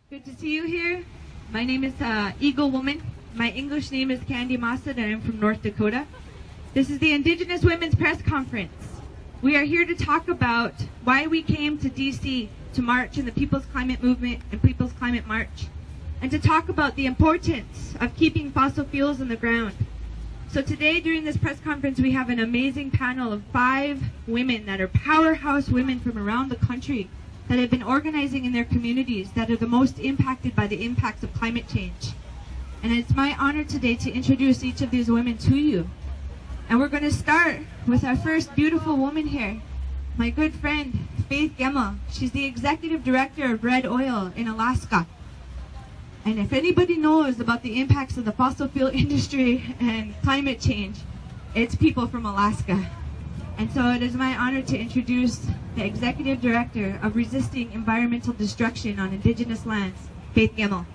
Good to see you here. My name is Eagle Woman. My English name is Candy Massa, and I'm from North Dakota. This is the Indigenous Women's Press Conference. We are here to talk about why we came to DC to march in the People's Climate Movement and People's Climate March, and to talk about the importance of keeping fossil fuels in the ground. So today during this press conference we have an amazing panel of 5 women that are powerhouse women from around the country that have been organizing in their communities that are the most impacted by the impacts of climate change. And it's my honor today to introduce each of these women to you. And we're going to start with our first beautiful woman here, my good friend Faith Gemmell. She's the executive director of Red Oil in Alaska. And if anybody knows about the impacts of the fossil fuel industry and climate change, it's people from Alaska. And so it is my honor to introduce the Executive Director of Resisting Environmental Destruction on Indigenous Lands, Faith Gemmell.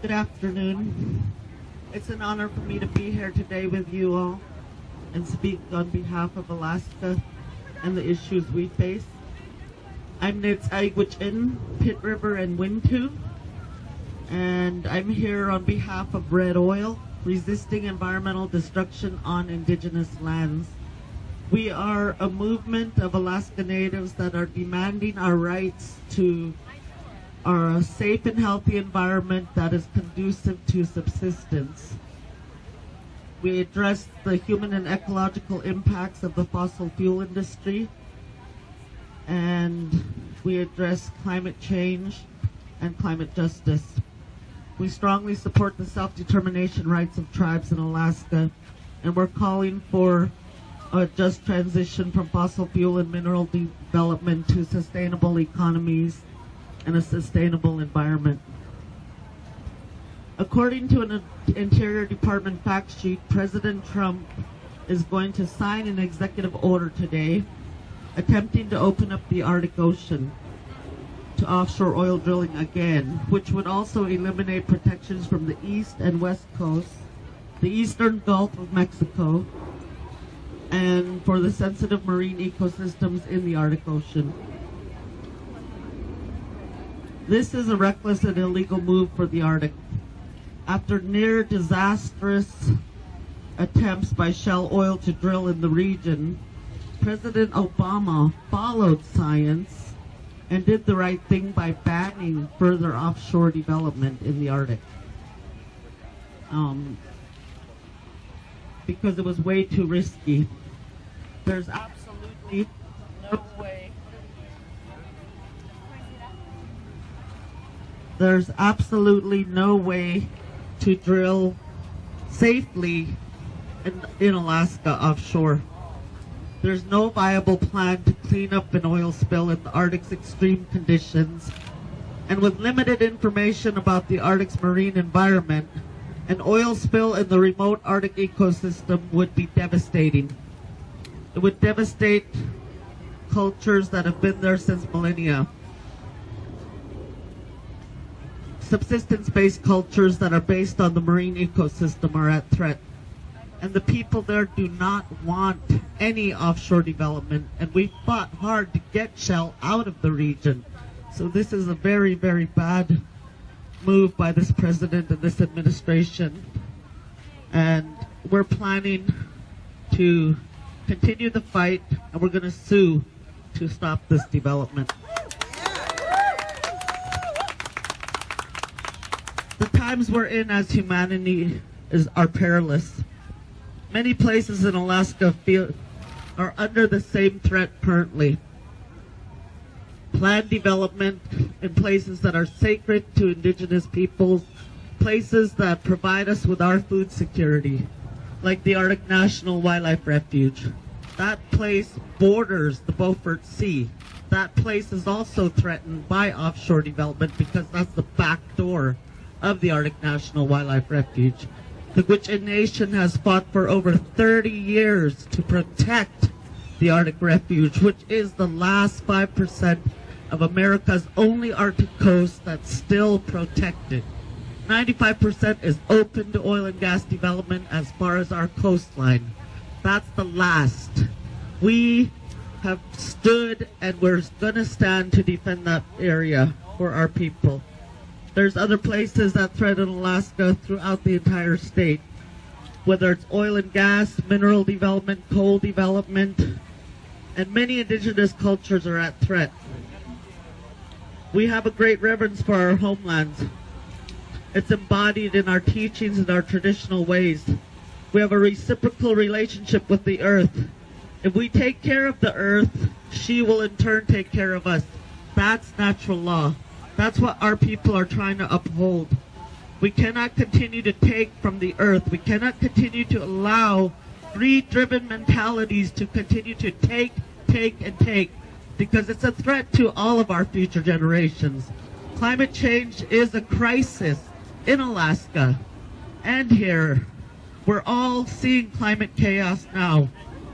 Good afternoon. It's an honor for me to be here today with you all and speak on behalf of Alaska and the issues we face. I'm Nitsayagwichin, Pit River and Wintu, and I'm here on behalf of Red Oil, Resisting Environmental Destruction on Indigenous Lands. We are a movement of Alaska Natives that are demanding our rights to a safe and healthy environment that is conducive to subsistence. We address the human and ecological impacts of the fossil fuel industry, and we address climate change and climate justice. We strongly support the self-determination rights of tribes in Alaska, and we're calling for a just transition from fossil fuel and mineral development to sustainable economies and a sustainable environment. According to an Interior Department fact sheet, President Trump is going to sign an executive order today attempting to open up the Arctic Ocean to offshore oil drilling again, which would also eliminate protections from the east and west coast, the eastern Gulf of Mexico, and for the sensitive marine ecosystems in the Arctic Ocean. This is a reckless and illegal move for the Arctic. After near disastrous attempts by Shell Oil to drill in the region, President Obama followed science and did the right thing by banning further offshore development in the Arctic. Because it was way too risky. There's absolutely no way. There's absolutely no way to drill safely in Alaska offshore. There's no viable plan to clean up an oil spill in the Arctic's extreme conditions. And with limited information about the Arctic's marine environment, an oil spill in the remote Arctic ecosystem would be devastating. It would devastate cultures that have been there since millennia. Subsistence-based cultures that are based on the marine ecosystem are at threat. And the people there do not want any offshore development, and we fought hard to get Shell out of the region. So this is a very, very bad move by this president and this administration. And we're planning to continue the fight, and we're going to sue to stop this development. The times we're in as humanity are perilous. Many places in Alaska are under the same threat currently. Planned development in places that are sacred to Indigenous peoples, places that provide us with our food security, like the Arctic National Wildlife Refuge. That place borders the Beaufort Sea. That place is also threatened by offshore development because that's the back door of the Arctic National Wildlife Refuge. The Gwich'in Nation has fought for over 30 years to protect the Arctic Refuge, which is the last 5% of America's only Arctic coast that's still protected. 95% is open to oil and gas development as far as our coastline. That's the last. We have stood and we're going to stand to defend that area for our people. There's other places that threaten Alaska throughout the entire state, whether it's oil and gas, mineral development, coal development, and many indigenous cultures are at threat. We have a great reverence for our homelands. It's embodied in our teachings and our traditional ways. We have a reciprocal relationship with the earth. If we take care of the earth, she will in turn take care of us. That's natural law. That's what our people are trying to uphold. We cannot continue to take from the earth. We cannot continue to allow greed-driven mentalities to continue to take, and take, because it's a threat to all of our future generations. Climate change is a crisis in Alaska and here. We're all seeing climate chaos now.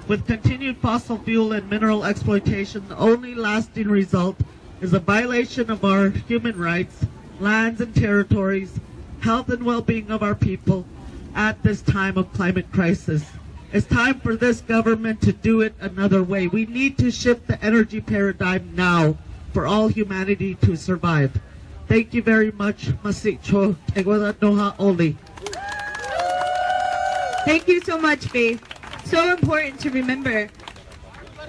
With continued fossil fuel and mineral exploitation, the only lasting result is a violation of our human rights, lands and territories, health and well-being of our people at this time of climate crisis. It's time for this government to do it another way. We need to shift the energy paradigm now for all humanity to survive. Thank you very much. Masicho. Noha Oli. Thank you so much, Faith. So important to remember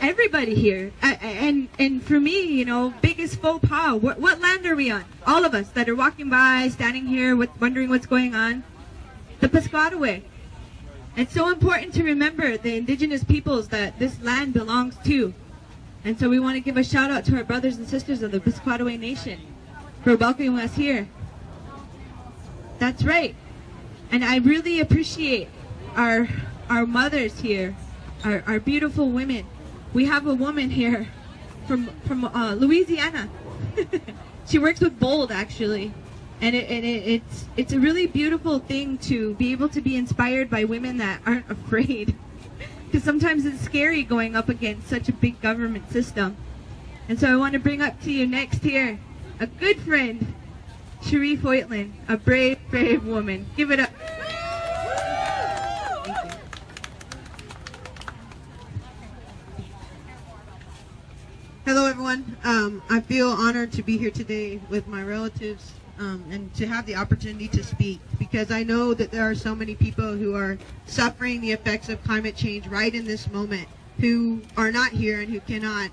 everybody here. And for me, you know, biggest faux pas. What land are we on? All of us that are walking by, standing here, wondering what's going on. The Piscataway. It's so important to remember the indigenous peoples that this land belongs to. And so we want to give a shout out to our brothers and sisters of the Piscataway Nation for welcoming us here. That's right. And I really appreciate our mothers here, our beautiful women. We have a woman here from Louisiana. She works with Bold, actually, and it's a really beautiful thing to be able to be inspired by women that aren't afraid, because sometimes it's scary going up against such a big government system. And so I want to bring up to you next here a good friend, Cherie Foytlin, a brave woman. Give it up. Hello everyone. I feel honored to be here today with my relatives and to have the opportunity to speak, because I know that there are so many people who are suffering the effects of climate change right in this moment, who are not here and who cannot,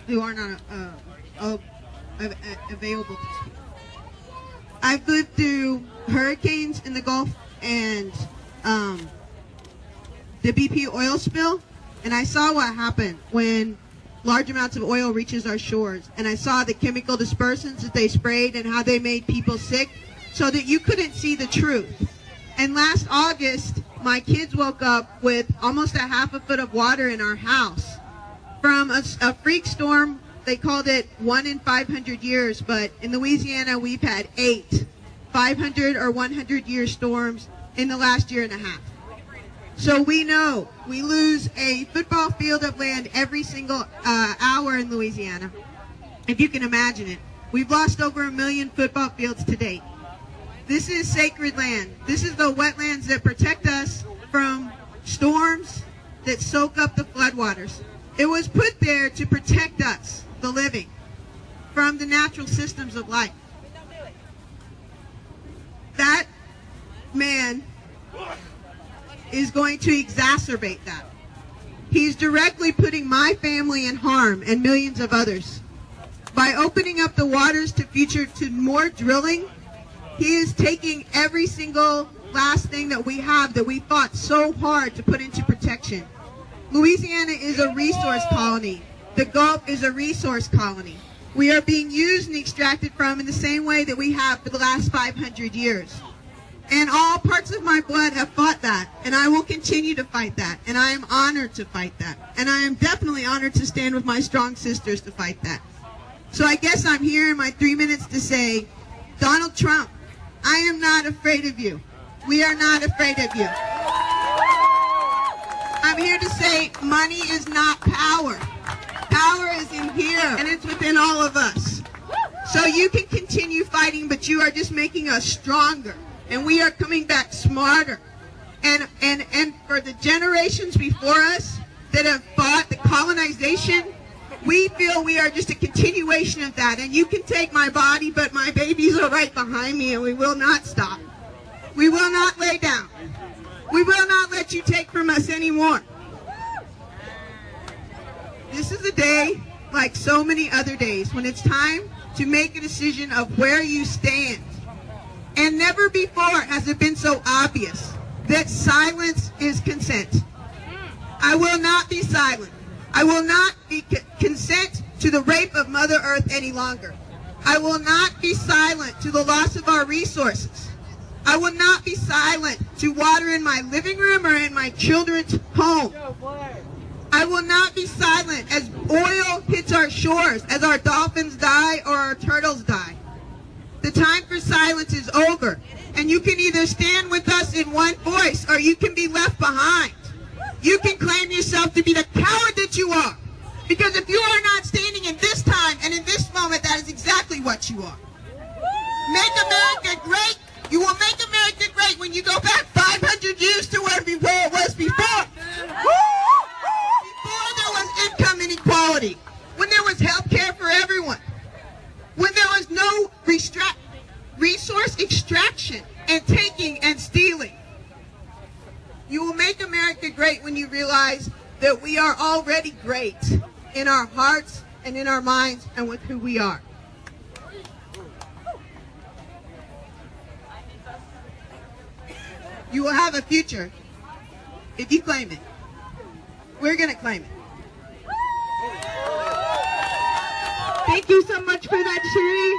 who are not available to speak. I've lived through hurricanes in the Gulf and the BP oil spill, and I saw what happened when large amounts of oil reaches our shores, and I saw the chemical dispersants that they sprayed and how they made people sick so that you couldn't see the truth. And last August, my kids woke up with almost a half a foot of water in our house from a freak storm. They called it 1 in 500 years, but in Louisiana we've had 8 500 or 100 year storms in the last year and a half. So we know we lose a football field of land every single hour in Louisiana, if you can imagine it. We've lost over 1 million football fields to date. This is sacred land. This is the wetlands that protect us from storms that soak up the floodwaters. It was put there to protect us, the living, from the natural systems of life. That man is going to exacerbate that. He's directly putting my family in harm and millions of others. By opening up the waters to more drilling, he is taking every single last thing that we have that we fought so hard to put into protection. Louisiana is a resource colony. The Gulf is a resource colony. We are being used and extracted from in the same way that we have for the last 500 years. And all parts of my blood have fought that, and I will continue to fight that, and I am honored to fight that, and I am definitely honored to stand with my strong sisters to fight that. So I guess I'm here in my 3 minutes to say, Donald Trump, I am not afraid of you. We are not afraid of you. I'm here to say money is not power. Power is in here, and it's within all of us. So you can continue fighting, but you are just making us stronger. And we are coming back smarter. And for the generations before us that have fought the colonization We feel we are just a continuation of that, and you can take my body, but my babies are right behind me, and we will not stop. We will not lay down. We will not let you take from us anymore. This is a day, like so many other days, when it's time to make a decision of where you stand. And never before has it been so obvious that silence is consent. I will not be silent. I will not be consent to the rape of Mother Earth any longer. I will not be silent to the loss of our resources. I will not be silent to water in my living room or in my children's home. I will not be silent as oil hits our shores, as our dolphins die or our turtles die. The time for silence is over, and you can either stand with us in one voice or you can be left behind. You can claim yourself to be the coward that you are. Because if you are not standing in this time and in this moment, that is exactly what you are. Make America great. You will make America great when you go back 500 years to where it was before. Before there was income inequality. When there was health care for everyone. When there was no resource extraction and taking and stealing. You will make America great when you realize that we are already great in our hearts and in our minds and with who we are. You will have a future if you claim it. We're going to claim it. Thank you so much for that, Sherry.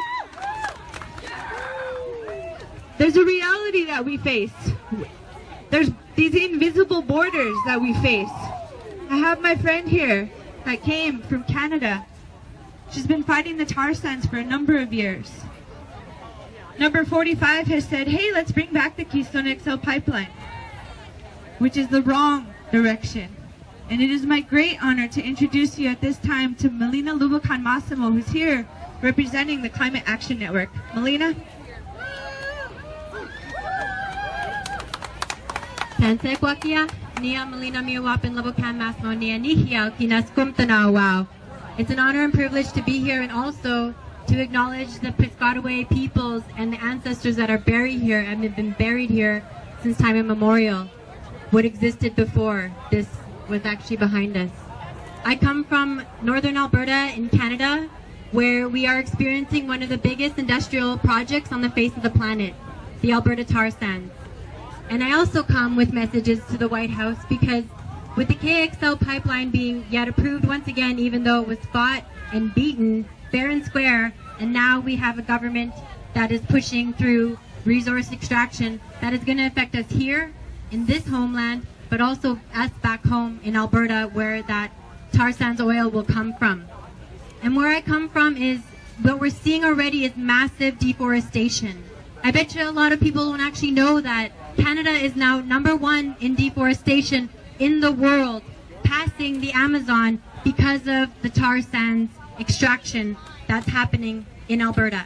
There's a reality that we face. There's these invisible borders that we face. I have my friend here that came from Canada. She's been fighting the tar sands for a number of years. Number 45 has said, hey, let's bring back the Keystone XL pipeline, which is the wrong direction. And it is my great honor to introduce you at this time to Melina Lubacan Massimo, who's here representing the Climate Action Network. Melina? Tansekwakia, Nia Melina Miwapin Lubacan Massimo, Nia Nihia, Kinas Kumtanawao. It's an honor and privilege to be here and also to acknowledge the Piscataway peoples and the ancestors that are buried here and have been buried here since time immemorial. What existed before this was actually behind us. I come from northern Alberta in Canada, where we are experiencing one of the biggest industrial projects on the face of the planet, the Alberta tar sands. And I also come with messages to the White House because with the KXL pipeline being yet approved once again, even though it was fought and beaten fair and square, and now we have a government that is pushing through resource extraction that is going to affect us here in this homeland, but also us back home in Alberta where that tar sands oil will come from. And where I come from is what we're seeing already is massive deforestation. I bet you a lot of people don't actually know that Canada is now #1 in deforestation in the world, passing the Amazon because of the tar sands extraction that's happening in Alberta.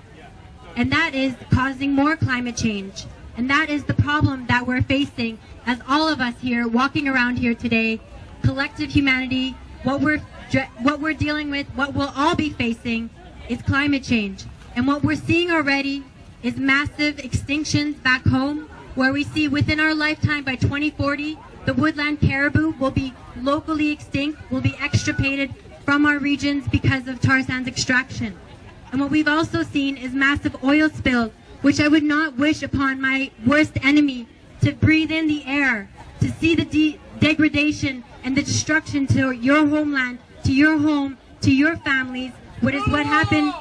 And that is causing more climate change. And that is the problem that we're facing as all of us here walking around here today, collective humanity, what we're dealing with, what we'll all be facing is climate change. And what we're seeing already is massive extinctions back home, where we see within our lifetime by 2040, the woodland caribou will be locally extinct, will be extirpated from our regions because of tar sands extraction. And what we've also seen is massive oil spills, which I would not wish upon my worst enemy to breathe in the air, to see the degradation and the destruction to your homeland, to your home, to your families. What is what happened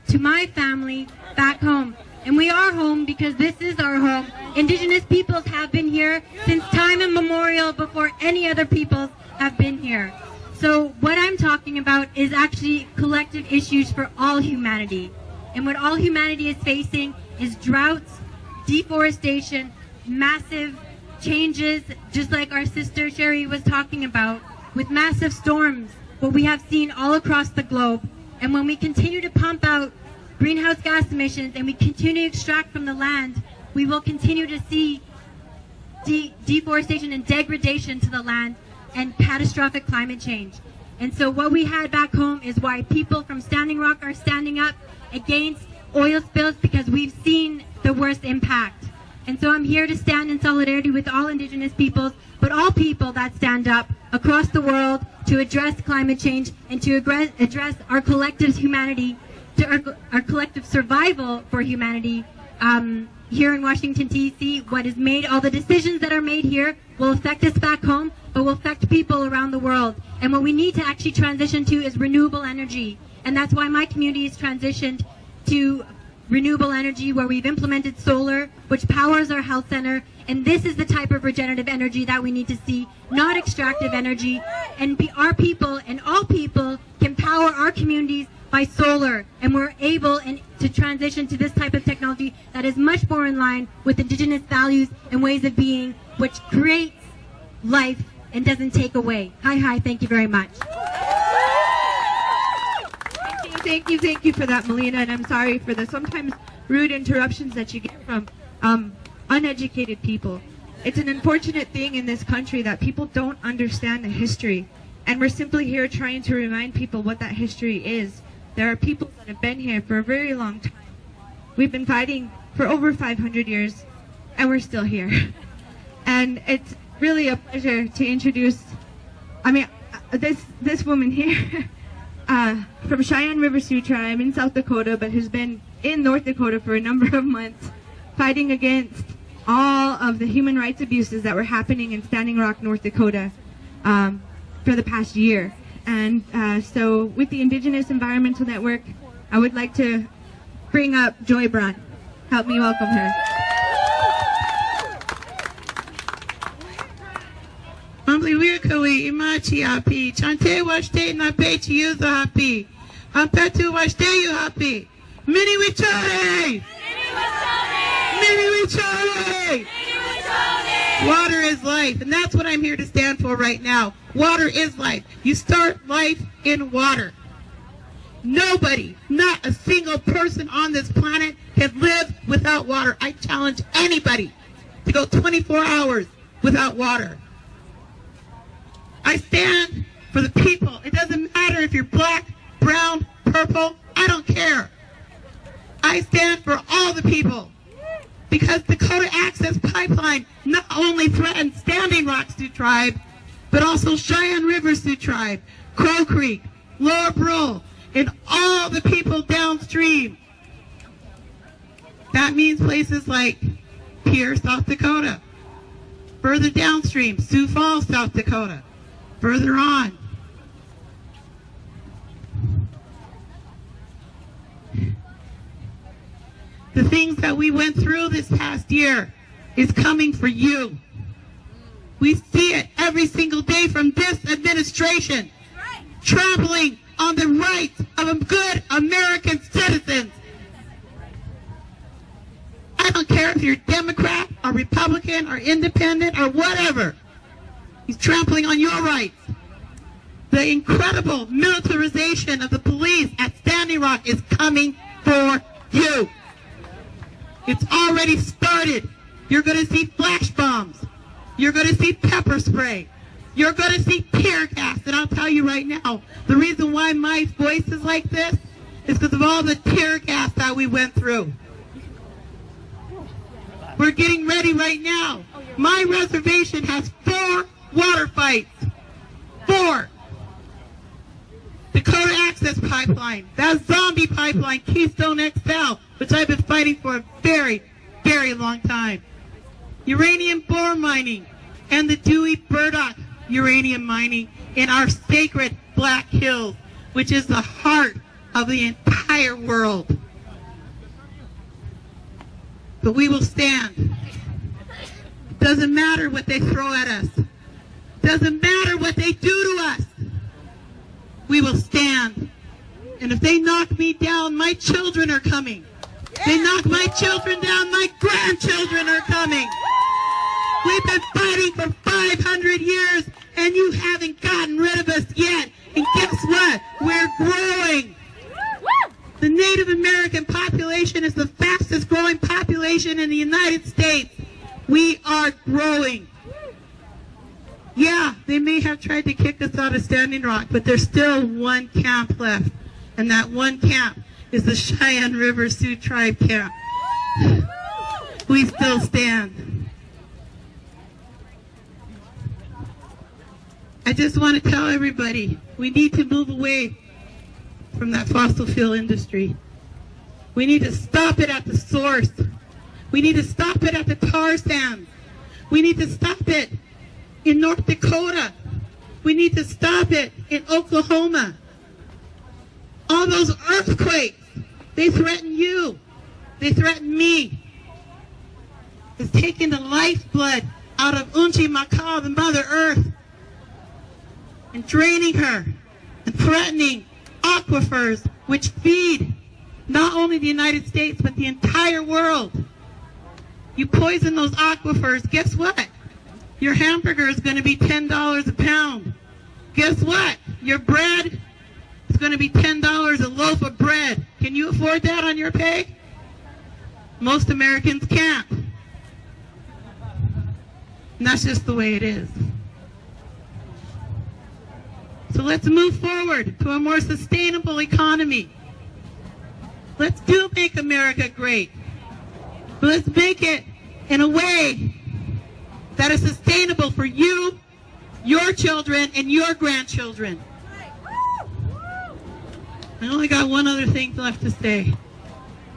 to my family back home. And we are home because this is our home. Indigenous peoples have been here since time immemorial, before any other peoples have been here. So what I'm talking about is actually collective issues for all humanity. And what all humanity is facing is droughts, deforestation, massive changes, just like our sister Sherry was talking about, with massive storms, what we have seen all across the globe. And when we continue to pump out greenhouse gas emissions and we continue to extract from the land, we will continue to see deforestation and degradation to the land and catastrophic climate change. And so what we had back home is why people from Standing Rock are standing up against oil spills, because we've seen the worst impact. And so I'm here to stand in solidarity with all Indigenous peoples, but all people that stand up across the world to address climate change and to address our collective humanity, to our collective survival for humanity. Here in Washington, D.C., what is made, all the decisions that are made here will affect us back home, but will affect people around the world. And what we need to actually transition to is renewable energy. And that's why my community has transitioned to renewable energy, where we've implemented solar, which powers our health center. And this is the type of regenerative energy that we need to see, not extractive energy. And our people and all people can power our communities by solar, and we're able to transition to this type of technology that is much more in line with Indigenous values and ways of being, which creates life and doesn't take away. Hi, thank you very much. Thank you for that, Melina, and I'm sorry for the sometimes rude interruptions that you get from uneducated people. It's an unfortunate thing in this country that people don't understand the history, and we're simply here trying to remind people what that history is. There are people that have been here for a very long time. We've been fighting for over 500 years, and we're still here. And it's really a pleasure to introduce, this woman here from Cheyenne River Sioux Tribe in South Dakota, but who's been in North Dakota for a number of months, fighting against all of the human rights abuses that were happening in Standing Rock, North Dakota, for the past year. And so with the Indigenous Environmental Network, I would like to bring up Joy Brun. Help me welcome her. Ambliwirkawi imachi happy. Chante washte na pechi yuza happy. Ampetu washte you happy. Mini wichore! Mini wichore! Water is life, and that's what I'm here to stand for right now. Water is life. You start life in water. Nobody, not a single person on this planet can live without water. I challenge anybody to go 24 hours without water. I stand for the people. It doesn't matter if you're black, brown, purple, I don't care. I stand for all the people. Because Dakota Access Pipeline not only threatens Standing Rock Sioux Tribe, but also Cheyenne River Sioux Tribe, Crow Creek, Lower Brule, and all the people downstream. That means places like Pierre, South Dakota. Further downstream, Sioux Falls, South Dakota. Further on, the things that we went through this past year is coming for you. We see it every single day from this administration, trampling on the rights of good American citizens. I don't care if you're Democrat or Republican or Independent or whatever. He's trampling on your rights. The incredible militarization of the police at Standing Rock is coming for you. It's already started. You're going to see flash bombs. You're going to see pepper spray. You're going to see tear gas. And I'll tell you right now, the reason why my voice is like this is because of all the tear gas that we went through. We're getting ready right now. My reservation has 4 water fights. 4. Dakota Access Pipeline, that zombie pipeline, Keystone XL, which I've been fighting for a very, very long time. Uranium bore mining and the Dewey Burdock uranium mining in our sacred Black Hills, which is the heart of the entire world. But we will stand. It doesn't matter what they throw at us. It doesn't matter what they do to us. We will stand. And if they knock me down, my children are coming. They knock my children down, my grandchildren are coming. We've been fighting for 500 years, and you haven't gotten rid of us yet. And guess what? We're growing. The Native American population is the fastest growing population in the United States. We are growing. Yeah, they may have tried to kick us out of out of Standing Rock, but there's still one camp left. And that one camp is the Cheyenne River Sioux Tribe camp. We still stand. I just want to tell everybody, we need to move away from that fossil fuel industry. We need to stop it at the source. We need to stop it at the tar sands. We need to stop it in North Dakota. We need to stop it in Oklahoma. All those earthquakes, they threaten you. They threaten me. It's taking the lifeblood out of Unchi Makal, the Mother Earth, and draining her and threatening aquifers which feed not only the United States but the entire world. You poison those aquifers, guess what? Your hamburger is going to be $10 a pound. Guess what? Your bread is going to be $10 a loaf of bread. Can you afford that on your pay? Most Americans can't. And that's just the way it is. So let's move forward to a more sustainable economy. Let's do make America great. But let's make it in a way that is sustainable for you, your children, and your grandchildren. I only got one other thing left to say.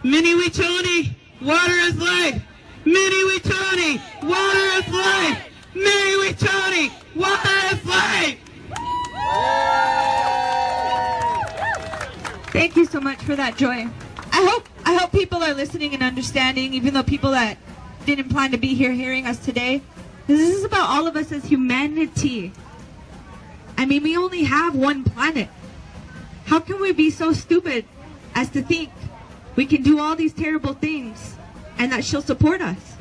Mini Wichoni, water is life. Mini Wichoni, water is life. Mini Wichoni, water is life. Thank you so much for that, Joy. I hope people are listening and understanding, even though people that didn't plan to be here hearing us today. This is about all of us as humanity. I mean, we only have one planet. How can we be so stupid as to think we can do all these terrible things and that she'll support us?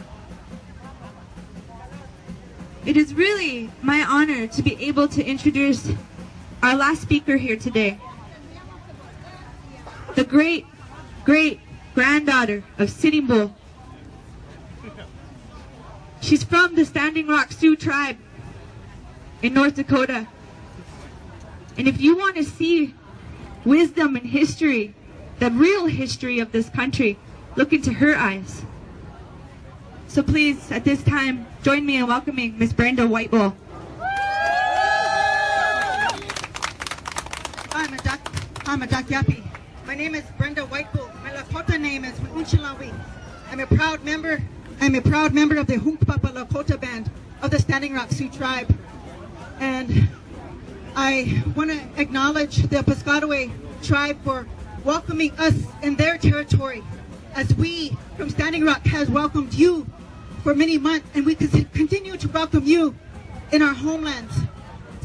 It is really my honor to be able to introduce our last speaker here today. The great, great granddaughter of Sitting Bull. She's from the Standing Rock Sioux tribe in North Dakota. And if you want to see wisdom and history, the real history of this country, look into her eyes. So please, at this time, join me in welcoming Miss Brenda Whitebull. I'm a Dakyapi. My name is Brenda Whitebull. My Lakota name is Unchilawi. I'm a proud member of the Hunkpapa Lakota band of the Standing Rock Sioux tribe. And I want to acknowledge the Piscataway tribe for welcoming us in their territory, as we from Standing Rock has welcomed you for many months, and we continue to welcome you in our homelands.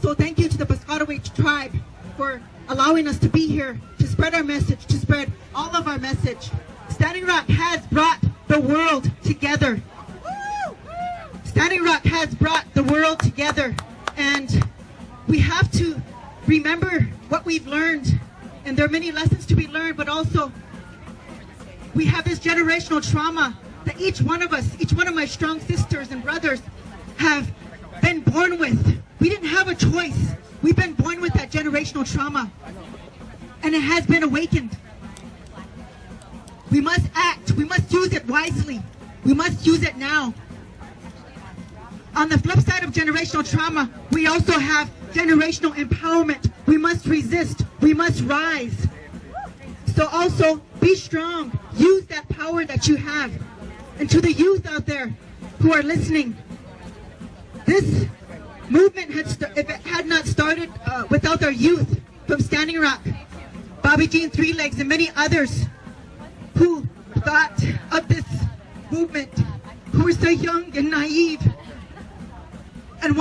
So thank you to the Piscataway tribe for allowing us to be here, to spread our message, to spread all of our message. Standing Rock has brought the world together. Standing Rock has brought the world together, and we have to remember what we've learned. And there are many lessons to be learned, but also we have this generational trauma that each one of us, each one of my strong sisters and brothers have been born with. We didn't have a choice. We've been born with that generational trauma, and it has been awakened. We must act. We must use it wisely. We must use it now. On the flip side of generational trauma, we also have generational empowerment. We must resist. We must rise. So also, be strong. Use that power that you have. And to the youth out there who are listening, this movement, if it had not started without our youth from Standing Rock, Bobby Jean Three Legs, and many others who thought of this movement, who were so young and naive, and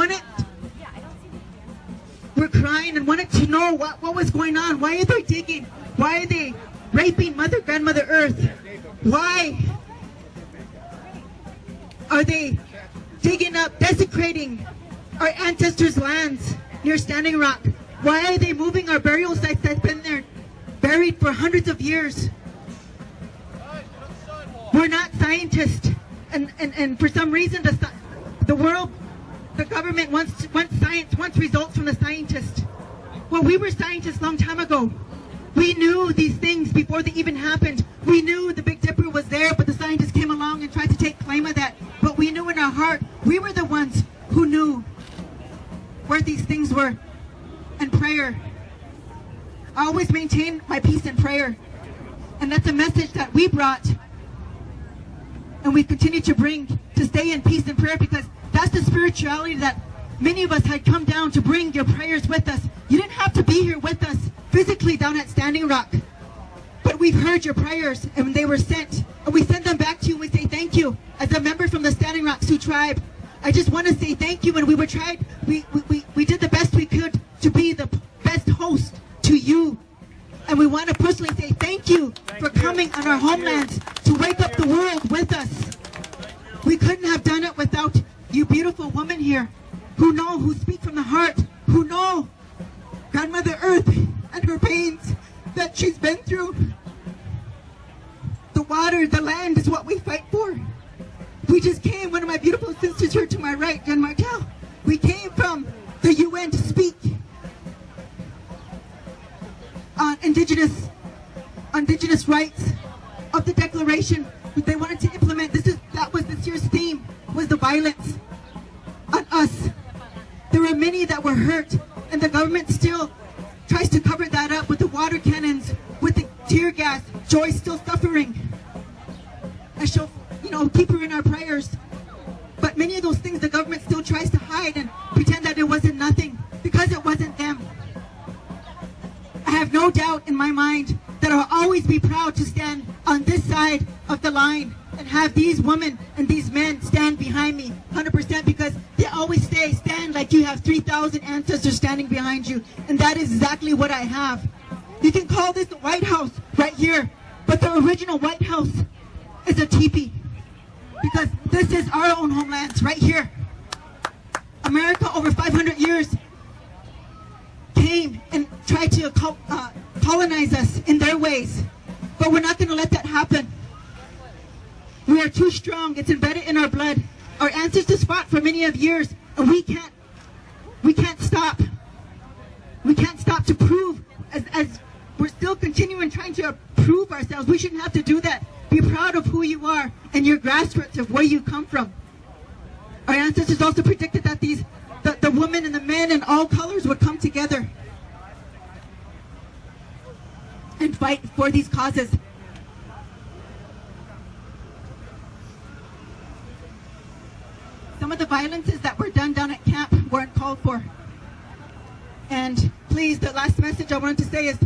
were crying and wanted to know what was going on. Why are they digging? Why are they raping Grandmother Earth? Why are they digging up, desecrating our ancestors' lands near Standing Rock? Why are they moving our burial sites that's been there buried for hundreds of years? We're not scientists, and for some reason the world, the government wants science, wants results from the scientists. Well, we were scientists a long time ago. We knew these things before they even happened. We knew the Big Dipper was there, but the scientists came along and tried to take claim of that. But we knew in our heart, we were the ones who knew where these things were. And prayer. I always maintain my peace in prayer. And that's a message that we brought and we continue to bring, to stay in peace and prayer, because that's the spirituality that many of us had come down to bring your prayers with us. You didn't have to be here with us physically down at Standing Rock, but we've heard your prayers and they were sent, and we send them back to you and we say thank you. As a member from the Standing Rock Sioux tribe, I just want to say thank you. And we did the best we could to be the best host to you. And we want to personally say thank you for coming on our homelands to wake up the world with us. We couldn't have done it without you beautiful women here who speak from the heart, who know Grandmother Earth and her pains that she's been through. The water, the land is what we fight for. We just came, one of my beautiful sisters here to my right, Jen Martel. We came from the UN to speak on indigenous rights of the declaration that they wanted to implement. That was this year's theme, was the violence on us. There were many that were hurt, and the government still tries to cover that up with the water cannons, with the tear gas. Joy's still suffering. I shall, keep her in our prayers. But many of those things the government still tries to hide and pretend that it wasn't nothing, because it wasn't them. I have no doubt in my mind that I'll always be proud to stand on this side of the line and have these women and these men stand behind me 100%, because they always stand like you have 3,000 ancestors standing behind you. And that is exactly what I have. You can call this the White House right here, but the original White House is a teepee, because this is our own homelands right here. America over 500 years came and tried to colonize us in their ways, but we're not going to let that happen. We are too strong. It's embedded in our blood. Our ancestors fought for many of years, and we can't stop. We can't stop to prove, as we're still continuing trying to prove ourselves. We shouldn't have to do that. Be proud of who you are and your grassroots of where you come from. Our ancestors also predicted that the women and the men in all colors would come together and fight for these causes. Some of the violences that were done down at camp weren't called for. And please, the last message I wanted to say is,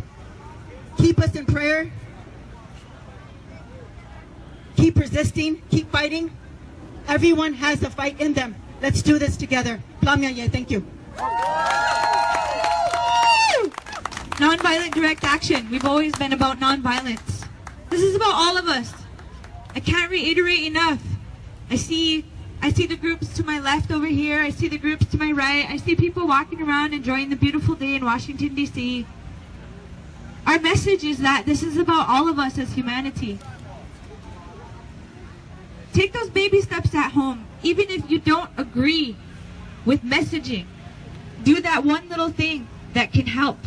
keep us in prayer. Keep resisting, keep fighting. Everyone has a fight in them. Let's do this together. Plamyaye, thank you. Nonviolent direct action. We've always been about nonviolence. This is about all of us. I can't reiterate enough. I see the groups to my left over here. I see the groups to my right. I see people walking around enjoying the beautiful day in Washington, D.C. Our message is that this is about all of us as humanity. Take those baby steps at home. Even if you don't agree with messaging, do that one little thing that can help.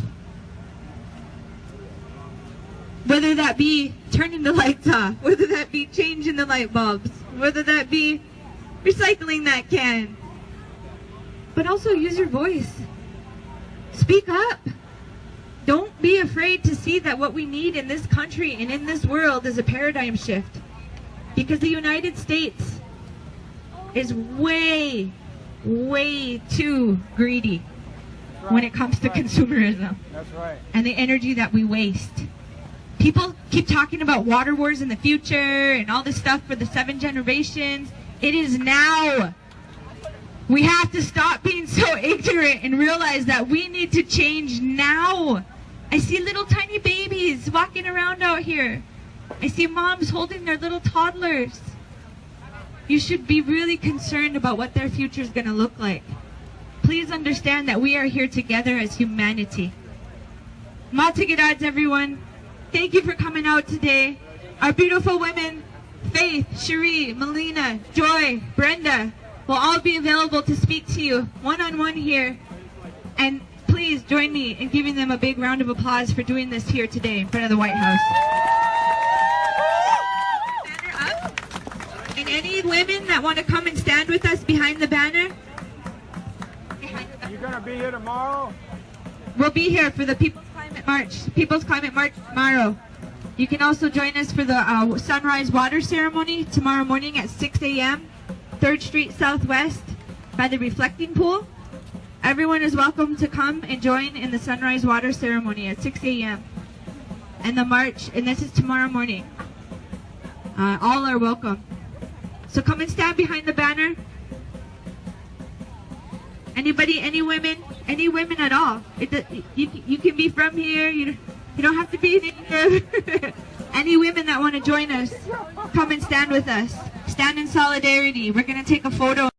Whether that be turning the lights off, whether that be changing the light bulbs, whether that be recycling that can. But also use your voice. Speak up. Don't be afraid to see that what we need in this country and in this world is a paradigm shift. Because the United States is way, way too greedy when it comes to consumerism. That's right. And the energy that we waste. People keep talking about water wars in the future and all this stuff for the 7 generations. It is now. We have to stop being so ignorant and realize that we need to change now. I see little tiny babies walking around out here. I see moms holding their little toddlers. You should be really concerned about what their future is going to look like. Please understand that we are here together as humanity. Matigidads, everyone. Thank you for coming out today. Our beautiful women, Faith, Cherie, Melina, Joy, Brenda, will all be available to speak to you one-on-one here. And please please join me in giving them a big round of applause for doing this here today in front of the White House. Banner up. And any women that want to come and stand with us behind the banner, You gonna be here tomorrow? we'll be here for the People's Climate March tomorrow. You can also join us for the sunrise water ceremony tomorrow morning at 6 a.m. 3rd Street Southwest by the reflecting pool. Everyone is welcome to come and join in the sunrise water ceremony at 6 a.m. and the march, and this is tomorrow morning. All are welcome. So come and stand behind the banner. Anybody, any women at all. You can be from here. You don't have to be native. Any women that want to join us, come and stand with us. Stand in solidarity. We're going to take a photo.